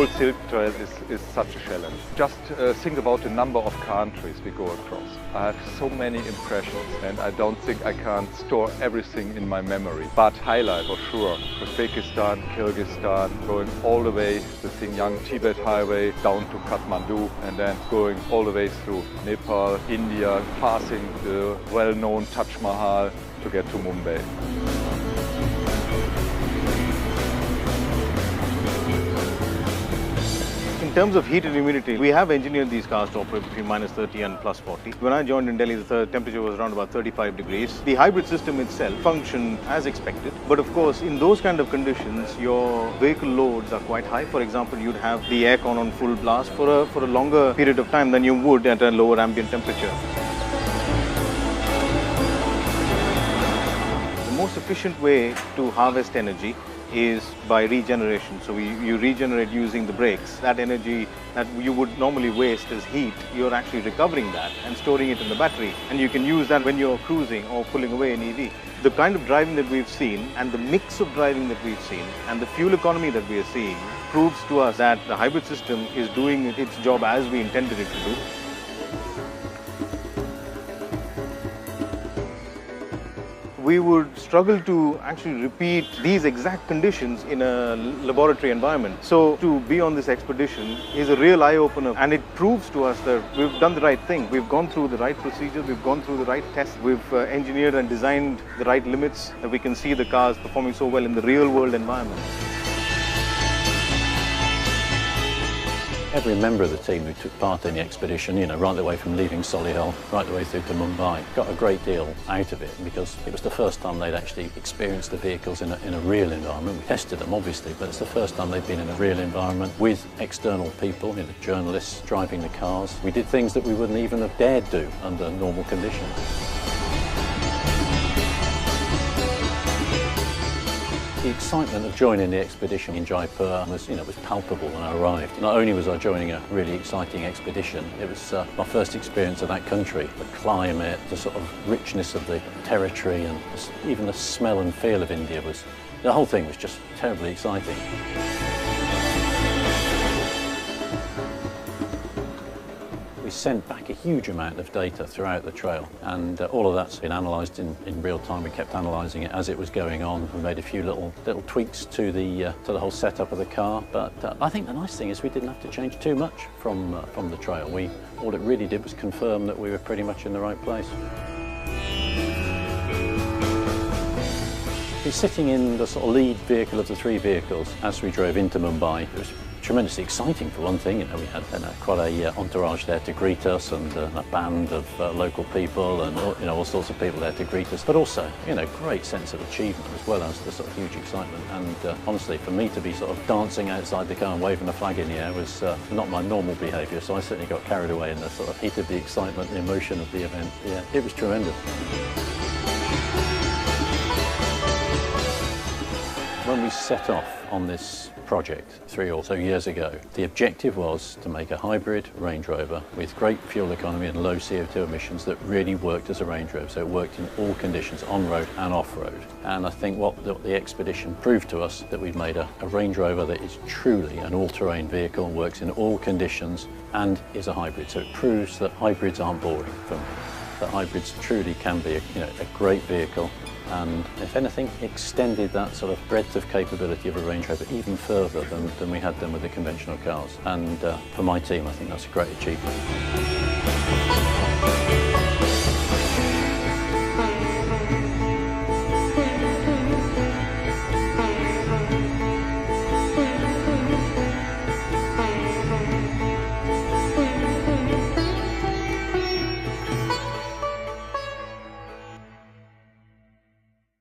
whole Silk Trail is such a challenge. Just think about the number of countries we go across. I have so many impressions and I don't think I can store everything in my memory. But highlight for sure, Uzbekistan, Kyrgyzstan, going all the way the Xinjiang Tibet highway down to Kathmandu and then going all the way through Nepal, India, passing the well-known Taj Mahal to get to Mumbai. In terms of heat and humidity, we have engineered these cars to operate between -30 and +40. When I joined in Delhi, the temperature was around about 35 degrees. The hybrid system itself functioned as expected. But of course, in those kind of conditions, your vehicle loads are quite high. For example, you'd have the aircon on full blast for a longer period of time than you would at a lower ambient temperature. The most efficient way to harvest energy is by regeneration. So you regenerate using the brakes. That energy that you would normally waste as heat, you're actually recovering that and storing it in the battery. And you can use that when you're cruising or pulling away an EV. The kind of driving that we've seen and the mix of driving that we've seen and the fuel economy that we are seeing proves to us that the hybrid system is doing its job as we intended it to do. We would struggle to actually repeat these exact conditions in a laboratory environment. So to be on this expedition is a real eye-opener, and it proves to us that we've done the right thing. We've gone through the right procedures, we've gone through the right tests, we've engineered and designed the right limits, that we can see the cars performing so well in the real-world environment. Every member of the team who took part in the expedition, right the way from leaving Solihull right the way through to Mumbai, got a great deal out of it because it was the first time they'd actually experienced the vehicles in a real environment. We tested them obviously, but it's the first time they've been in a real environment with external people, journalists driving the cars. We did things that we wouldn't even have dared do under normal conditions. The excitement of joining the expedition in Jaipur was palpable when I arrived. Not only was I joining a really exciting expedition, it was my first experience of that country. The climate, the sort of richness of the territory, and even the smell and feel of India the whole thing was just terribly exciting. We sent back a huge amount of data throughout the trail, and all of that's been analysed in real time. We kept analysing it as it was going on. We made a few little tweaks to the whole setup of the car, but I think the nice thing is we didn't have to change too much from the trail. All it really did was confirm that we were pretty much in the right place. We're sitting in the sort of lead vehicle of the three vehicles as we drove into Mumbai. It was tremendously exciting for one thing. We had quite a entourage there to greet us, and a band of local people, and all sorts of people there to greet us. But also, great sense of achievement as well as the sort of huge excitement. And honestly, for me to be sort of dancing outside the car and waving a flag in the air was not my normal behaviour. So I certainly got carried away in the sort of heat of the excitement, the emotion of the event. Yeah, it was tremendous. When we set off on this project 3 or so years ago, the objective was to make a hybrid Range Rover with great fuel economy and low CO2 emissions that really worked as a Range Rover. So it worked in all conditions, on-road and off-road. And I think what the expedition proved to us, that we've made a Range Rover that is truly an all-terrain vehicle, works in all conditions and is a hybrid. So it proves that hybrids aren't boring for me. That hybrids truly can be a great vehicle, and if anything extended that sort of breadth of capability of a Range Rover even further than we had done with the conventional cars. And for my team, I think that's a great achievement.